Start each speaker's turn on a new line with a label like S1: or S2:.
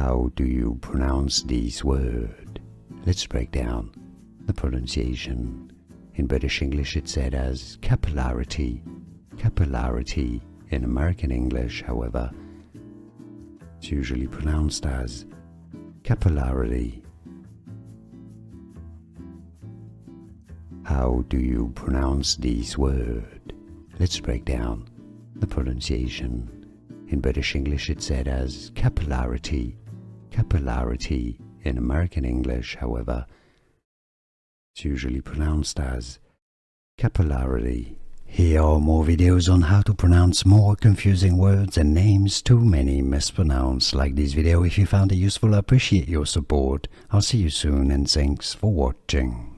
S1: How do you pronounce this word? Let's break down the pronunciation. In British English it's said as capillarity. Capillarity. In American English, however, it's usually pronounced as capillarity. How do you pronounce this word? Let's break down the pronunciation. In British English it's said as capillarity. Capillarity. In American English, however, it's usually pronounced as capillarity. Here are more videos on how to pronounce more confusing words and names too many mispronounced. Like this video if you found it useful. I appreciate your support. I'll see you soon and thanks for watching.